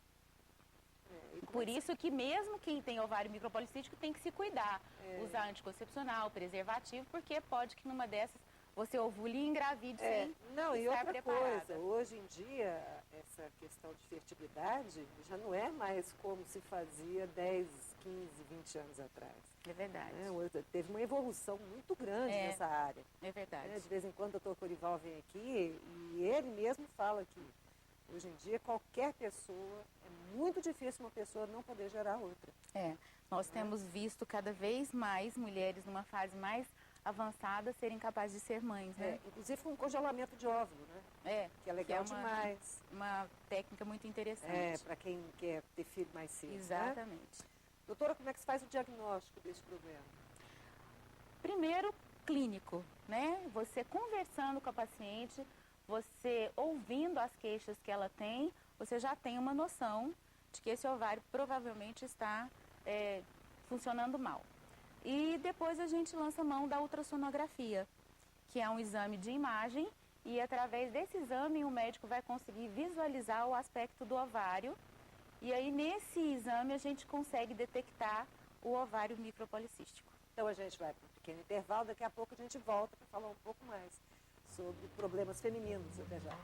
S4: Por isso que mesmo quem tem ovário micropolicístico tem que se cuidar, usar anticoncepcional, preservativo, porque pode que numa dessas você ovule e engravide sem
S1: Não, e
S4: estar
S1: outra
S4: preparada.
S1: coisa, hoje em dia, essa questão de fertilidade já não é mais como se fazia 10, 15, 20 anos atrás.
S4: É verdade.
S1: Hoje teve uma evolução muito grande nessa área.
S4: É verdade.
S1: De vez em quando o doutor Corival vem aqui e ele mesmo fala que hoje em dia qualquer pessoa, é muito difícil uma pessoa não poder gerar outra.
S4: Nós temos visto cada vez mais mulheres numa fase mais avançada serem capazes de ser mães, né?
S1: Inclusive com congelamento de óvulo, né? Que é legal demais.
S4: Uma técnica muito interessante.
S1: Para quem quer ter filho mais cedo.
S4: Exatamente.
S1: Né? Doutora, como é que se faz o diagnóstico desse problema?
S4: Primeiro, clínico, né? Você conversando com a paciente, você ouvindo as queixas que ela tem, você já tem uma noção de que esse ovário provavelmente está funcionando mal. E depois a gente lança mão da ultrassonografia, que é um exame de imagem, e através desse exame o médico vai conseguir visualizar o aspecto do ovário, e aí nesse exame a gente consegue detectar o ovário micropolicístico.
S1: Então a gente vai para um pequeno intervalo, daqui a pouco a gente volta para falar um pouco mais sobre problemas femininos. Até já.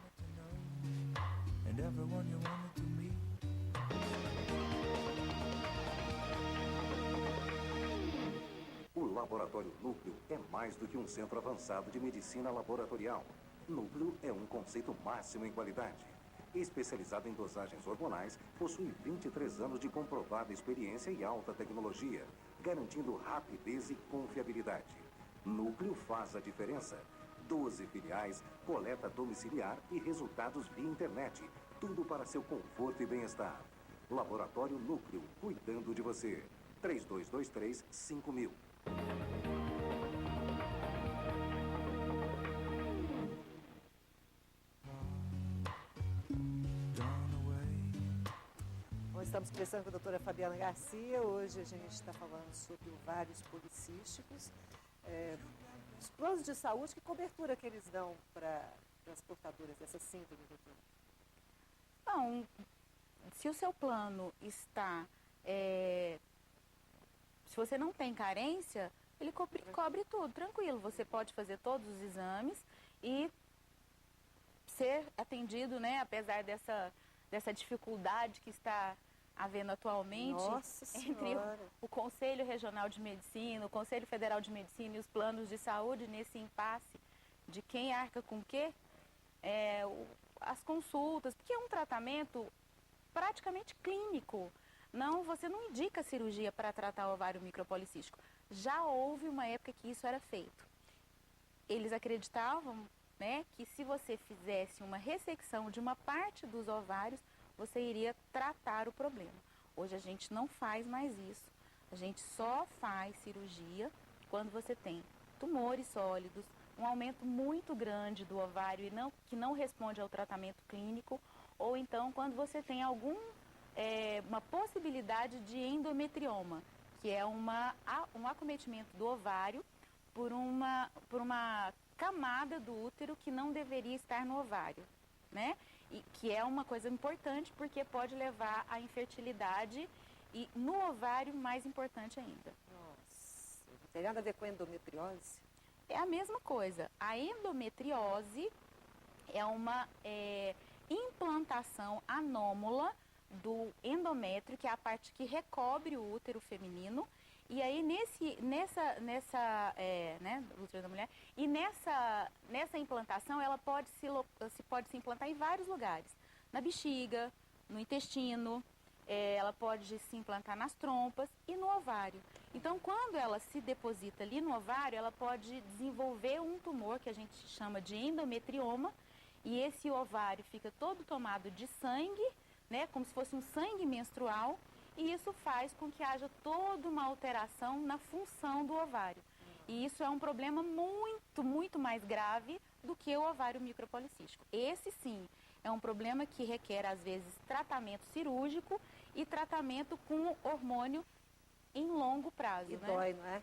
S3: O Laboratório Núcleo é mais do que um centro avançado de medicina laboratorial. Núcleo é um conceito máximo em qualidade. Especializado em dosagens hormonais, possui 23 anos de comprovada experiência e alta tecnologia, garantindo rapidez e confiabilidade. Núcleo faz a diferença. 12 filiais, coleta domiciliar e resultados via internet. Tudo para seu conforto e bem-estar. Laboratório Núcleo, cuidando de você. 3223-5000.
S1: Bom, estamos conversando com a doutora Fabiana Garcia. Hoje a gente está falando sobre ovários policísticos. Os planos de saúde, que cobertura que eles dão para as portadoras dessa síndrome, doutora?
S4: Bom, se o seu plano está... se você não tem carência, ele cobre tudo, tranquilo. Você pode fazer todos os exames e ser atendido, né, apesar dessa dificuldade que está havendo atualmente entre o Conselho Regional de Medicina, o Conselho Federal de Medicina e os planos de saúde, nesse impasse de quem arca com o quê, as consultas, porque é um tratamento praticamente clínico. Você não indica cirurgia para tratar o ovário micropolicístico. Já houve uma época que isso era feito. Eles acreditavam, né, que se você fizesse uma ressecção de uma parte dos ovários, você iria tratar o problema. Hoje a gente não faz mais isso. A gente só faz cirurgia quando você tem tumores sólidos, um aumento muito grande do ovário e que não responde ao tratamento clínico, ou então quando você tem uma possibilidade de endometrioma, que é um acometimento do ovário por uma camada do útero que não deveria estar no ovário. né? E que é uma coisa importante porque pode levar à infertilidade e no ovário mais importante ainda.
S1: Nossa, não tem nada a ver com endometriose?
S4: É a mesma coisa. A endometriose é uma implantação anômala do endométrio, que é a parte que recobre o útero feminino. E aí do útero da mulher, e nessa implantação ela pode se implantar em vários lugares. Na bexiga, no intestino, ela pode se implantar nas trompas e no ovário. Então, quando ela se deposita ali no ovário, ela pode desenvolver um tumor que a gente chama de endometrioma, e esse ovário fica todo tomado de sangue, né, como se fosse um sangue menstrual, e isso faz com que haja toda uma alteração na função do ovário. E isso é um problema muito, muito mais grave do que o ovário micropolicístico. Esse sim é um problema que requer, às vezes, tratamento cirúrgico e tratamento com hormônio em longo prazo.
S1: E
S4: né?
S1: dói, não é?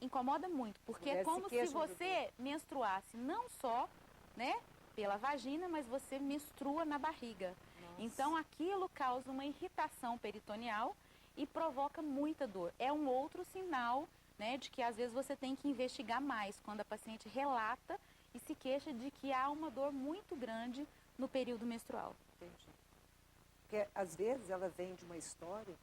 S4: Incomoda muito, porque é como se você menstruasse não só, né, pela vagina, mas você menstrua na barriga. Então, aquilo causa uma irritação peritoneal e provoca muita dor. É um outro sinal, né, de que às vezes você tem que investigar mais quando a paciente relata e se queixa de que há uma dor muito grande no período menstrual.
S1: Entendi. Porque às vezes ela vem de uma história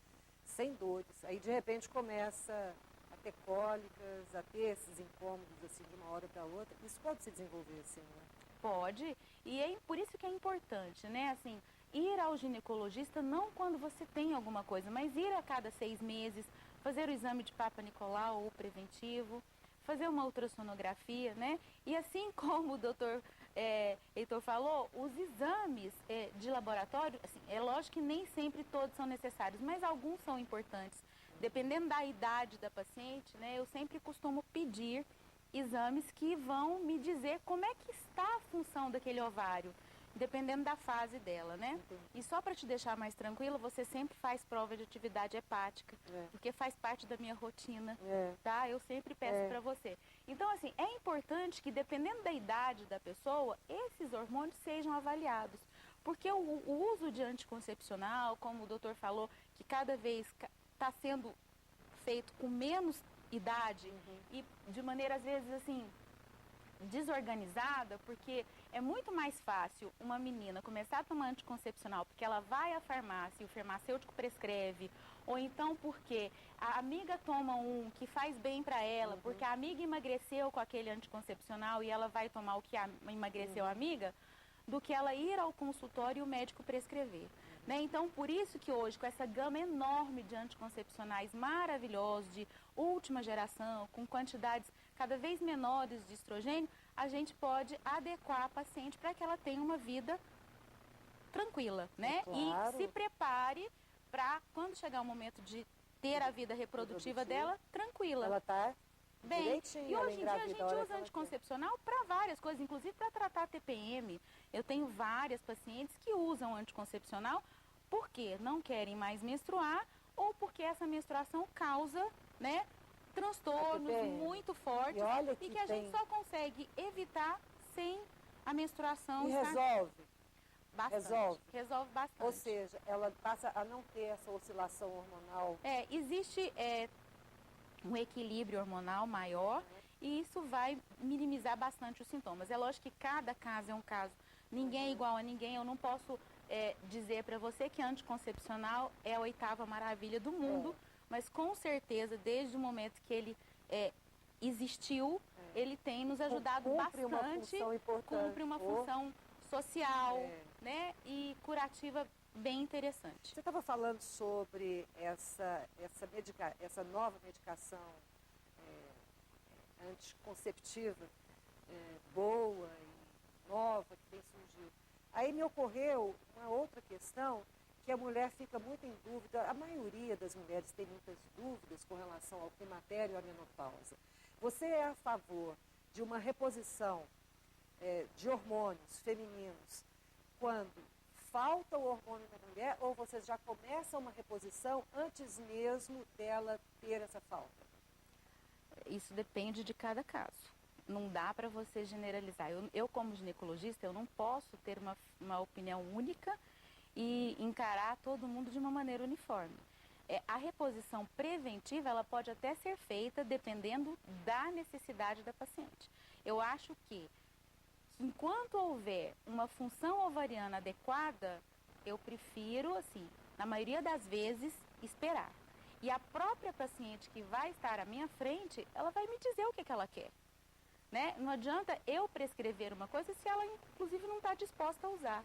S1: sem dores, aí de repente começa a ter cólicas, a ter esses incômodos assim de uma hora para outra. Isso pode se desenvolver assim, né?
S4: Pode, e é por isso que é importante, né, assim, ir ao ginecologista não quando você tem alguma coisa, mas ir a cada 6 meses, fazer o exame de Papa Nicolau ou preventivo, fazer uma ultrassonografia, né? E assim como o doutor Heitor falou, os exames de laboratório, assim, é lógico que nem sempre todos são necessários, mas alguns são importantes. Dependendo da idade da paciente, né, eu sempre costumo pedir exames que vão me dizer como é que está a função daquele ovário, dependendo da fase dela, né?
S1: Entendi.
S4: E só para te deixar mais tranquila, você sempre faz prova de atividade hepática, porque faz parte da minha rotina, tá? Eu sempre peço para você. Então, assim, é importante que, dependendo da idade da pessoa, esses hormônios sejam avaliados. Porque o uso de anticoncepcional, como o doutor falou, que cada vez está sendo feito com menos idade e de maneira, às vezes, assim, desorganizada, porque é muito mais fácil uma menina começar a tomar anticoncepcional porque ela vai à farmácia e o farmacêutico prescreve, ou então porque a amiga toma um que faz bem para ela, porque a amiga emagreceu com aquele anticoncepcional e ela vai tomar o que emagreceu a amiga, do que ela ir ao consultório e o médico prescrever. Né? Então, por isso que hoje, com essa gama enorme de anticoncepcionais maravilhosos, de última geração, com quantidades cada vez menores de estrogênio, a gente pode adequar a paciente para que ela tenha uma vida tranquila, né?
S1: Claro.
S4: E se prepare para, quando chegar o momento de ter a vida reprodutiva dela, tranquila.
S1: Ela está
S4: bem.
S1: direitinho.
S4: E hoje em dia a gente
S1: engravida a hora que
S4: usa
S1: ela
S4: anticoncepcional para várias coisas, inclusive para tratar TPM. Eu tenho várias pacientes que usam anticoncepcional porque não querem mais menstruar ou porque essa menstruação causa, né, transtornos muito fortes e que a gente só consegue evitar sem a menstruação
S1: E
S4: estar...
S1: resolve.
S4: Bastante. Resolve bastante.
S1: Ou seja, ela passa a não ter essa oscilação hormonal.
S4: Existe um equilíbrio hormonal maior e isso vai minimizar bastante os sintomas. É lógico que cada caso é um caso. Ninguém é igual a ninguém. Eu não posso dizer para você que anticoncepcional é a 8ª maravilha do mundo, mas com certeza, desde o momento que ele existiu, ele tem nos ajudado
S1: Cumpre
S4: bastante.
S1: uma função importante.
S4: Cumpre uma função social, né, e curativa bem interessante.
S1: Você estava falando sobre essa nova medicação anticonceptiva boa e nova que tem surgido. Aí me ocorreu uma outra questão que a mulher fica muito em dúvida, a maioria das mulheres tem muitas dúvidas com relação ao climatério e à menopausa. Você é a favor de uma reposição de hormônios femininos quando falta o hormônio na mulher ou vocês já começam uma reposição antes mesmo dela ter essa falta?
S4: Isso depende de cada caso. não dá para você generalizar. Eu, como ginecologista, eu não posso ter uma opinião única e encarar todo mundo de uma maneira uniforme. A reposição preventiva, ela pode até ser feita dependendo da necessidade da paciente. Eu acho que, enquanto houver uma função ovariana adequada, eu prefiro, assim, na maioria das vezes, esperar. E a própria paciente que vai estar à minha frente, ela vai me dizer o que ela quer. Né? Não adianta eu prescrever uma coisa se ela, inclusive, não está disposta a usar.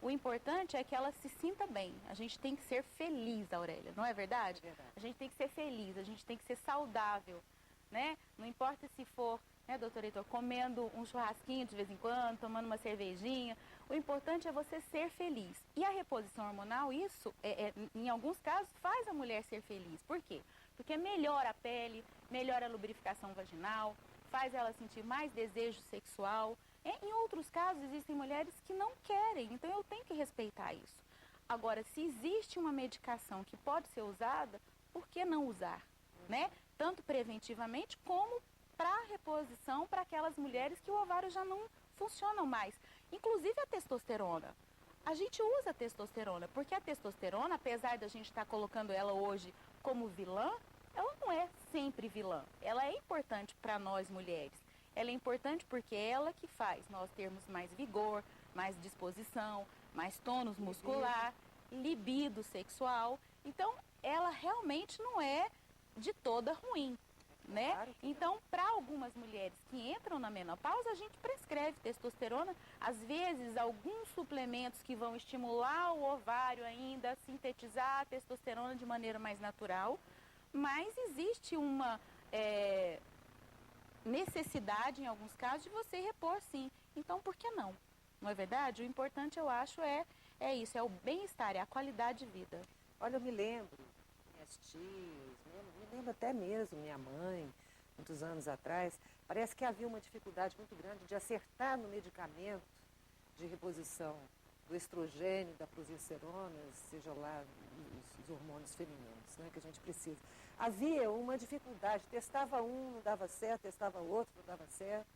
S4: O importante é que ela se sinta bem. A gente tem que ser feliz, Aurélia, não é verdade?
S1: Verdade.
S4: A gente tem que ser feliz, a gente tem que ser saudável, né? Não importa se for, né, doutor Heitor, comendo um churrasquinho de vez em quando, tomando uma cervejinha. O importante é você ser feliz. E a reposição hormonal, isso, em alguns casos, faz a mulher ser feliz. Por quê? Porque melhora a pele, melhora a lubrificação vaginal, faz ela sentir mais desejo sexual. Em outros casos, existem mulheres que não querem, então eu tenho que respeitar isso. Agora, se existe uma medicação que pode ser usada, por que não usar? Né? Tanto preventivamente como para reposição para aquelas mulheres que o ovário já não funcionam mais. Inclusive a testosterona. A gente usa a testosterona, porque a testosterona, apesar da gente estar colocando ela hoje como vilã, ela não é sempre vilã. Ela é importante para nós mulheres. Ela é importante porque é ela que faz nós termos mais vigor, mais disposição, mais tônus muscular, libido sexual. Então, ela realmente não é de toda ruim, né?
S1: Claro que não.
S4: Então, para algumas mulheres que entram na menopausa, a gente prescreve testosterona. Às vezes, alguns suplementos que vão estimular o ovário ainda a sintetizar a testosterona de maneira mais natural. Mas existe uma necessidade, em alguns casos, de você repor, sim. Então, por que não? Não é verdade? O importante, eu acho, é isso, é o bem-estar, é a qualidade de vida.
S1: Olha, eu me lembro, minhas tias, me lembro até mesmo minha mãe, muitos anos atrás, parece que havia uma dificuldade muito grande de acertar no medicamento de reposição do estrogênio, da progesterona, seja lá os hormônios femininos, né, que a gente precisa. Havia uma dificuldade, testava um, não dava certo, testava outro, não dava certo,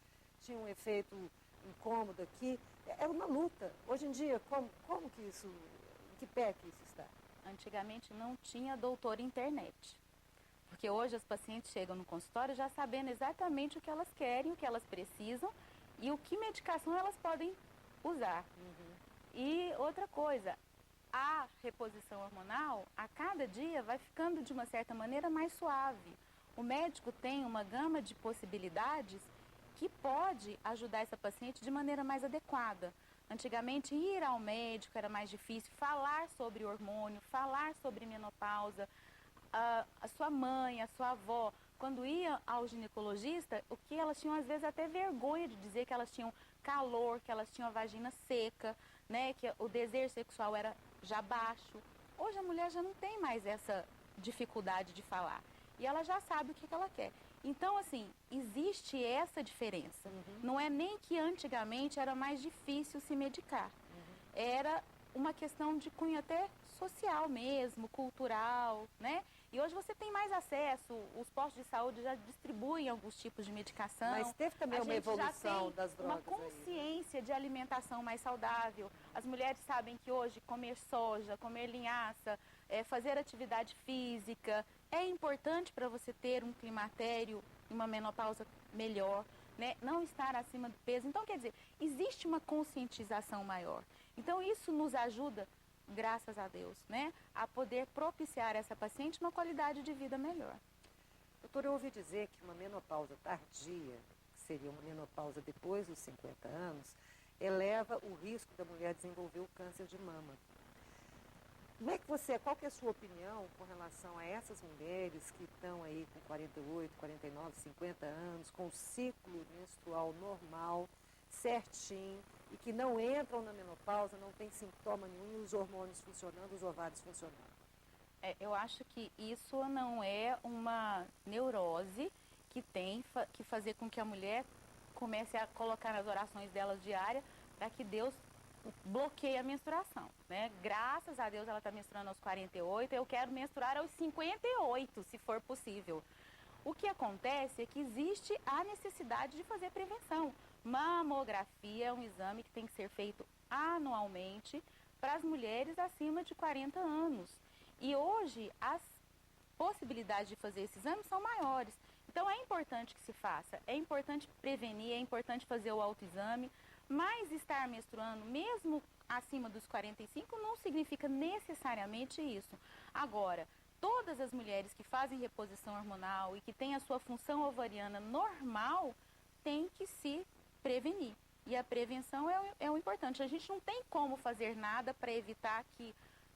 S1: tinha um efeito incômodo aqui, era uma luta. Hoje em dia, como que isso, em que pé que isso está?
S4: Antigamente não tinha doutor internet, porque hoje as pacientes chegam no consultório já sabendo exatamente o que elas querem, o que elas precisam e o que medicação elas podem usar. E outra coisa, a reposição hormonal, a cada dia, vai ficando de uma certa maneira mais suave. O médico tem uma gama de possibilidades que pode ajudar essa paciente de maneira mais adequada. Antigamente, ir ao médico era mais difícil, falar sobre hormônio, falar sobre menopausa. A sua mãe, a sua avó, quando ia ao ginecologista, o que elas tinham às vezes até vergonha de dizer que elas tinham calor, que elas tinham a vagina seca, né, que o desejo sexual era já baixo. Hoje a mulher já não tem mais essa dificuldade de falar. E ela já sabe o que ela quer. Então, assim, existe essa diferença. Não é nem que antigamente era mais difícil se medicar. Era uma questão de cunho até social mesmo, cultural, né? E hoje você tem mais acesso, os postos de saúde já distribuem alguns tipos de medicação.
S1: Mas teve também uma evolução das drogas.
S4: Uma consciência de alimentação mais saudável. As mulheres sabem que hoje comer soja, comer linhaça, fazer atividade física é importante para você ter um climatério e uma menopausa melhor, né? Não estar acima do peso. Então, quer dizer, existe uma conscientização maior. Então, isso nos ajuda, graças a Deus, né, a poder propiciar a essa paciente uma qualidade de vida melhor.
S1: Doutora, eu ouvi dizer que uma menopausa tardia, que seria uma menopausa depois dos 50 anos, eleva o risco da mulher desenvolver o câncer de mama. Qual que é a sua opinião com relação a essas mulheres que estão aí com 48, 49, 50 anos, com o ciclo menstrual normal, certinho, e que não entram na menopausa, não tem sintoma nenhum, e os hormônios funcionando, os ovários funcionando?
S4: Eu acho que isso não é uma neurose que tem que fazer com que a mulher comece a colocar nas orações delas diárias para que Deus bloqueie a menstruação, né? Graças a Deus ela está menstruando aos 48, eu quero menstruar aos 58, se for possível. O que acontece é que existe a necessidade de fazer prevenção. Mamografia é um exame que tem que ser feito anualmente para as mulheres acima de 40 anos. E hoje as possibilidades de fazer esse exame são maiores. Então é importante que se faça, é importante prevenir, é importante fazer o autoexame, mas estar menstruando mesmo acima dos 45 não significa necessariamente isso. Agora, todas as mulheres que fazem reposição hormonal e que têm a sua função ovariana normal, têm que se prevenir. E a prevenção é o importante. A gente não tem como fazer nada para evitar que,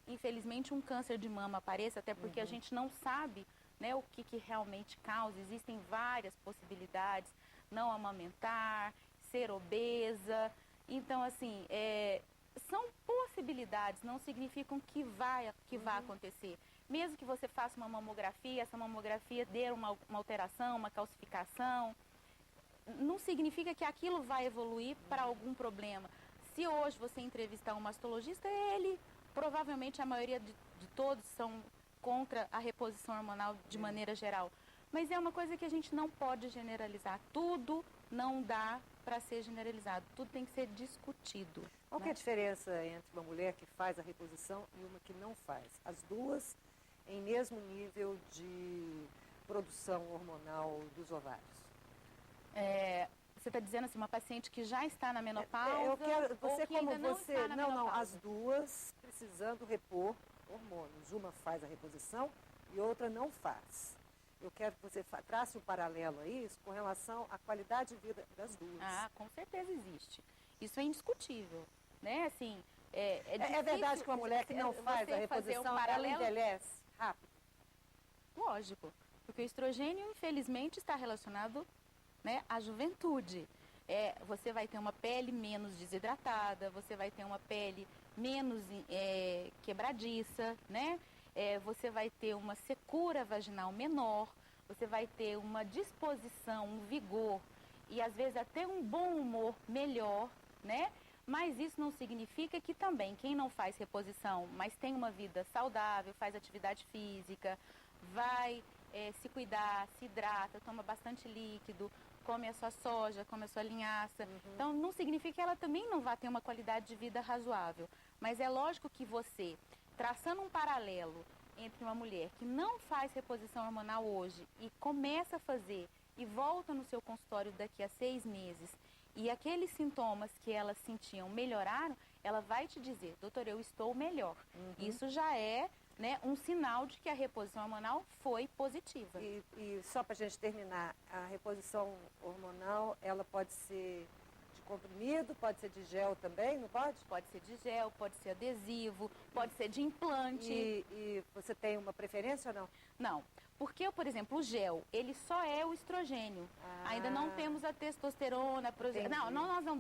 S4: infelizmente, um câncer de mama apareça, até porque a gente não sabe, né, o que realmente causa. Existem várias possibilidades, não amamentar, ser obesa. Então, assim, são possibilidades, não significam que vai acontecer. Mesmo que você faça uma mamografia, essa mamografia dê uma alteração, uma calcificação, não significa que aquilo vai evoluir para algum problema. Se hoje você entrevistar um mastologista, ele, provavelmente a maioria de todos são contra a reposição hormonal de maneira geral. Mas é uma coisa que a gente não pode generalizar. Tudo não dá para ser generalizado. Tudo tem que ser discutido.
S1: Qual que é a diferença entre uma mulher que faz a reposição e uma que não faz? As duas em mesmo nível de produção hormonal dos ovários.
S4: Você está dizendo assim, uma paciente que já está na menopausa
S1: Eu quero, você
S4: ou que
S1: como
S4: ainda
S1: você,
S4: não está na
S1: não,
S4: menopausa?
S1: as duas precisando repor hormônios. Uma faz a reposição e outra não faz. Eu quero que você trace um paralelo a isso com relação à qualidade de vida das duas.
S4: Ah, com certeza existe. Isso é indiscutível, né? Assim,
S1: É
S4: difícil
S1: verdade que uma mulher que não
S4: você
S1: faz a
S4: fazer
S1: reposição,
S4: um
S1: ela
S4: paralelo.
S1: envelhece rápido?
S4: Lógico, porque o estrogênio, infelizmente, está relacionado, né, à juventude. Você vai ter uma pele menos desidratada, você vai ter uma pele menos quebradiça, né? Você vai ter uma secura vaginal menor, você vai ter uma disposição, um vigor e às vezes até um bom humor melhor, né? Mas isso não significa que também quem não faz reposição, mas tem uma vida saudável, faz atividade física, vai se cuidar, se hidrata, toma bastante líquido, come a sua soja, come a sua linhaça. Então, não significa que ela também não vai ter uma qualidade de vida razoável. Mas é lógico que você, traçando um paralelo entre uma mulher que não faz reposição hormonal hoje e começa a fazer e volta no seu consultório daqui a 6 meses e aqueles sintomas que elas sentiam melhoraram, ela vai te dizer, doutor, eu estou melhor. Isso já é, né, um sinal de que a reposição hormonal foi positiva.
S1: E só para a gente terminar, a reposição hormonal, ela pode ser de comprimido, pode ser de gel também, não pode?
S4: Pode ser de gel, pode ser adesivo, pode ser de implante.
S1: E você tem uma preferência ou não?
S4: Não, porque, por exemplo, o gel, ele só é o estrogênio. Ainda não temos a testosterona,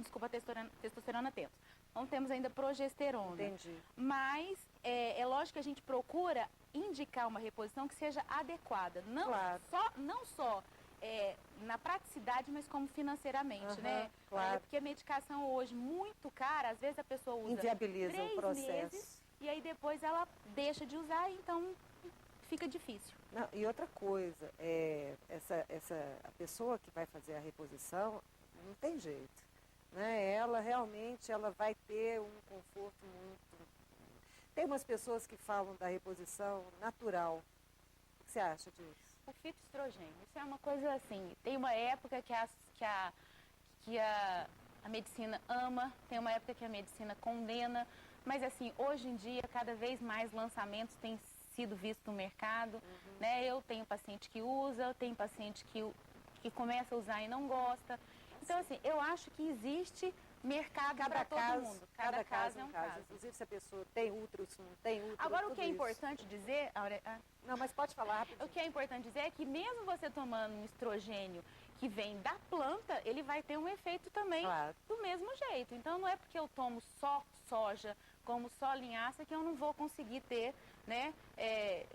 S4: desculpa, a testosterona temos. Não temos ainda progesterona.
S1: Entendi.
S4: Mas é lógico que a gente procura indicar uma reposição que seja adequada. Não
S1: Claro.
S4: só na praticidade, mas como financeiramente, né?
S1: Claro.
S4: Porque a medicação hoje muito cara, às vezes a pessoa usa
S1: Inviabiliza
S4: 3
S1: o processo.
S4: meses e aí depois ela deixa de usar, então fica difícil.
S1: Não, e outra coisa, a pessoa que vai fazer a reposição, não tem jeito. Né? Ela realmente vai ter um conforto muito... Tem umas pessoas que falam da reposição natural. O que você acha disso?
S4: O fitoestrogênio, isso é uma coisa assim, tem uma época que a medicina ama, tem uma época que a medicina condena, mas assim, hoje em dia, cada vez mais lançamentos têm sido vistos no mercado, né? Eu tenho paciente que usa, eu tenho paciente que começa a usar e não gosta. Então, assim, eu acho que existe mercado para todo mundo.
S1: Cada caso
S4: é um
S1: caso.
S4: caso.
S1: Inclusive, se a pessoa tem útero, se não tem útero.
S4: Agora, o que é
S1: tudo isso.
S4: importante dizer...
S1: Não, mas pode falar rapidinho.
S4: O que é importante dizer é que mesmo você tomando um estrogênio que vem da planta, ele vai ter um efeito também do mesmo jeito. Então, não é porque eu tomo só soja, como só linhaça, que eu não vou conseguir ter, né?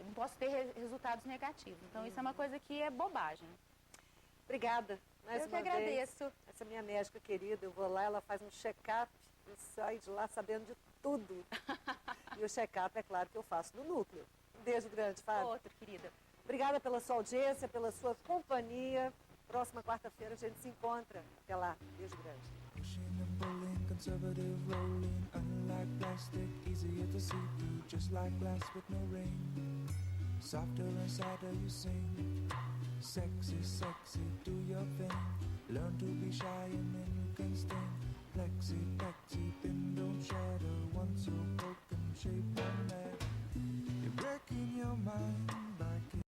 S4: Não posso ter resultados negativos. Então, isso é uma coisa que é bobagem.
S1: Obrigada. Mais
S4: Eu que
S1: uma
S4: agradeço.
S1: Vez. Essa minha médica querida, eu vou lá, ela faz um check-up, eu saio de lá sabendo de tudo. E o check-up, é claro, que eu faço no núcleo. Um beijo grande, Fábio.
S4: Outro, querida.
S1: Obrigada pela sua audiência, pela sua companhia. Próxima quarta-feira a gente se encontra. Até lá. Beijo grande.
S5: Pushing and pulling, conservative rolling, unlike plastic, easier to see through, just like glass with no ring. Softer and sadder you sing, sexy, sexy, do your thing. Learn to be shy and